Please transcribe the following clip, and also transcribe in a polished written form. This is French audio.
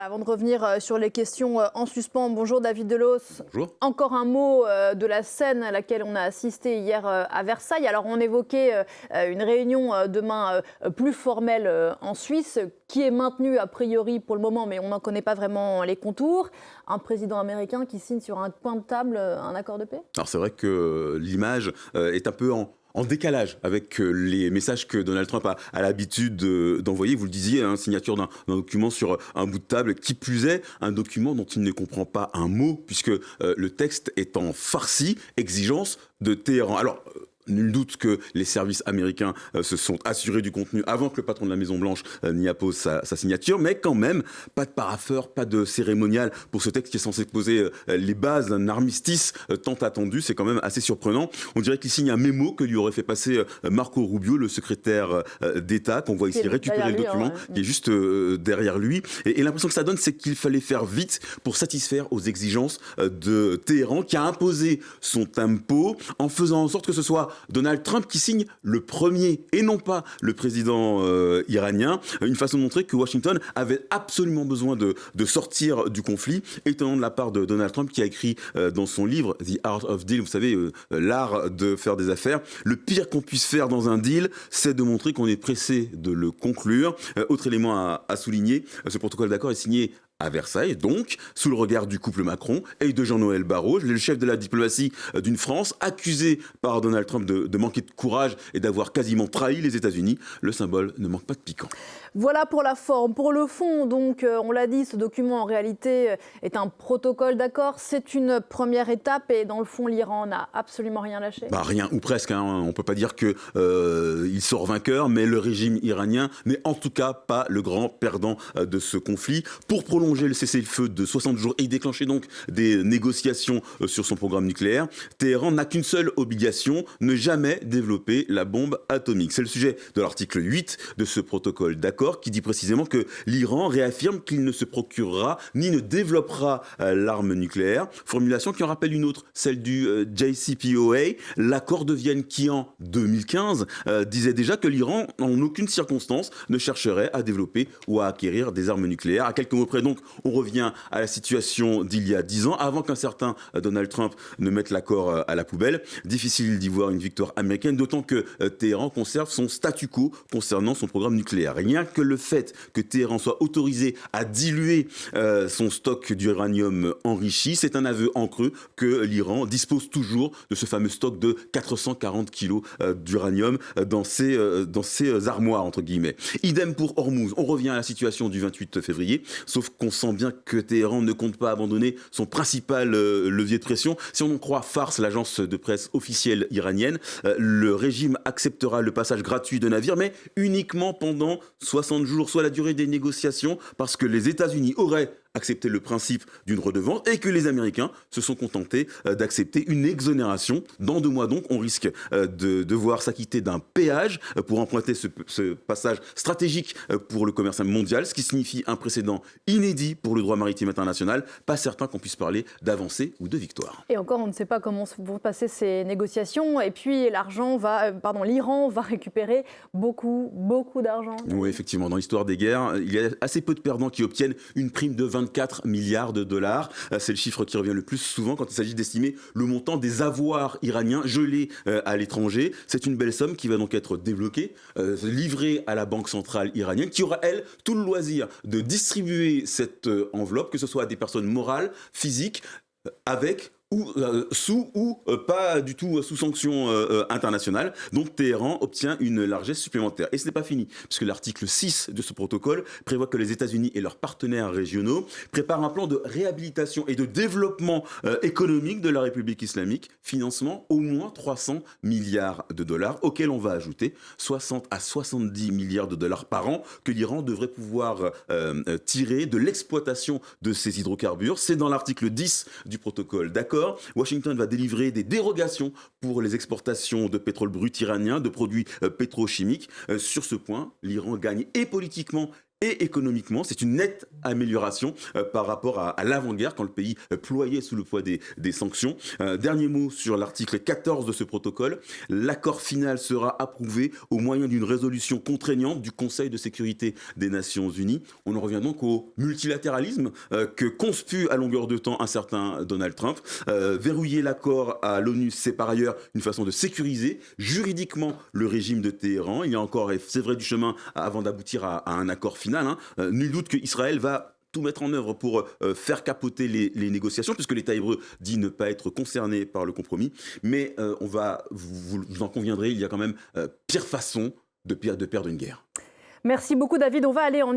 Avant de revenir sur les questions en suspens, bonjour David Delos. Bonjour. Encore un mot de la scène à laquelle on a assisté hier à Versailles. Alors on évoquait une réunion demain plus formelle en Suisse qui est maintenue a priori pour le moment, mais on n'en connaît pas vraiment les contours. Un président américain qui signe sur un coin de table un accord de paix. Alors c'est vrai que l'image est un peu en décalage avec les messages que Donald Trump a l'habitude d'envoyer. Vous le disiez, signature d'un document sur un bout de table, qui plus est, un document dont il ne comprend pas un mot, puisque le texte est en farci, exigence de Téhéran. Alors, nul doute que les services américains se sont assurés du contenu avant que le patron de la Maison-Blanche n'y appose sa signature, mais quand même, pas de parapheur, pas de cérémonial pour ce texte qui est censé poser les bases d'un armistice tant attendu. C'est quand même assez surprenant. On dirait qu'il signe un mémo que lui aurait fait passer Marco Rubio, le secrétaire d'État, qu'on voit ici récupérer le document, qui est juste derrière lui. Et l'impression que ça donne, c'est qu'il fallait faire vite pour satisfaire aux exigences de Téhéran, qui a imposé son tempo en faisant en sorte que ce soit Donald Trump qui signe le premier et non pas le président iranien. Une façon de montrer que Washington avait absolument besoin de sortir du conflit, étonnant de la part de Donald Trump qui a écrit dans son livre The Art of Deal, vous savez, l'art de faire des affaires. Le pire qu'on puisse faire dans un deal, c'est de montrer qu'on est pressé de le conclure. Autre élément à souligner, ce protocole d'accord est signé à Versailles, donc, sous le regard du couple Macron et de Jean-Noël Barrot, le chef de la diplomatie d'une France, accusé par Donald Trump de manquer de courage et d'avoir quasiment trahi les États-Unis. Le symbole ne manque pas de piquant. Voilà pour la forme. Pour le fond, donc, on l'a dit, ce document en réalité est un protocole d'accord. C'est une première étape et dans le fond, l'Iran n'a absolument rien lâché. Rien, ou presque. On ne peut pas dire qu'il sort vainqueur, mais le régime iranien n'est en tout cas pas le grand perdant de ce conflit. Pour prolonger le cessez-le-feu de 60 jours et déclencher donc des négociations sur son programme nucléaire, Téhéran n'a qu'une seule obligation, ne jamais développer la bombe atomique. C'est le sujet de l'article 8 de ce protocole d'accord qui dit précisément que l'Iran réaffirme qu'il ne se procurera ni ne développera l'arme nucléaire. Formulation qui en rappelle une autre, celle du JCPOA, l'accord de Vienne qui en 2015 disait déjà que l'Iran en aucune circonstance ne chercherait à développer ou à acquérir des armes nucléaires. À quelques mots près donc, on revient à la situation d'il y a 10 ans, avant qu'un certain Donald Trump ne mette l'accord à la poubelle. Difficile d'y voir une victoire américaine, d'autant que Téhéran conserve son statu quo concernant son programme nucléaire. Rien que le fait que Téhéran soit autorisé à diluer son stock d'uranium enrichi, c'est un aveu en creux que l'Iran dispose toujours de ce fameux stock de 440 kilos d'uranium dans ses armoires, entre guillemets. Idem pour Hormuz. On revient à la situation du 28 février, sauf qu'on sent bien que Téhéran ne compte pas abandonner son principal levier de pression. Si on en croit Fars, l'agence de presse officielle iranienne, le régime acceptera le passage gratuit de navires, mais uniquement pendant 60 jours, soit la durée des négociations, parce que les États-Unis auraient accepté le principe d'une redevance et que les Américains se sont contentés d'accepter une exonération. Dans 2 mois donc, on risque de devoir s'acquitter d'un péage pour emprunter ce passage stratégique pour le commerce mondial, ce qui signifie un précédent inédit pour le droit maritime international. Pas certain qu'on puisse parler d'avancée ou de victoire. Et encore, on ne sait pas comment vont passer ces négociations. Et puis, l'Iran va récupérer beaucoup d'argent. Oui, effectivement. Dans l'histoire des guerres, il y a assez peu de perdants qui obtiennent une prime de 24 milliards de dollars. C'est le chiffre qui revient le plus souvent quand il s'agit d'estimer le montant des avoirs iraniens gelés à l'étranger. C'est une belle somme qui va donc être débloquée, livrée à la Banque centrale iranienne, qui aura, elle, tout le loisir de distribuer cette enveloppe, que ce soit à des personnes morales, physiques, avec ou sous ou pas du tout sous sanction internationale. Donc Téhéran obtient une largesse supplémentaire. Et ce n'est pas fini, puisque l'article 6 de ce protocole prévoit que les États-Unis et leurs partenaires régionaux préparent un plan de réhabilitation et de développement économique de la République islamique, financement au moins 300 milliards de dollars, auxquels on va ajouter 60 à 70 milliards de dollars par an que l'Iran devrait pouvoir tirer de l'exploitation de ces hydrocarbures. C'est dans l'article 10 du protocole d'accord. Washington va délivrer des dérogations pour les exportations de pétrole brut iranien, de produits pétrochimiques. Sur ce point, l'Iran gagne et politiquement et économiquement, c'est une nette amélioration par rapport à l'avant-guerre, quand le pays ployait sous le poids des sanctions. Dernier mot sur l'article 14 de ce protocole. L'accord final sera approuvé au moyen d'une résolution contraignante du Conseil de sécurité des Nations Unies. On en revient donc au multilatéralisme que conspue à longueur de temps un certain Donald Trump. Verrouiller l'accord à l'ONU, c'est par ailleurs une façon de sécuriser juridiquement le régime de Téhéran. Il y a encore, c'est vrai, du chemin avant d'aboutir à un accord final. Nul doute qu'Israël va tout mettre en œuvre pour faire capoter les négociations, puisque l'État hébreu dit ne pas être concerné par le compromis. Mais vous en conviendrez, il y a quand même pire façon de perdre une guerre. Merci beaucoup David. On va aller en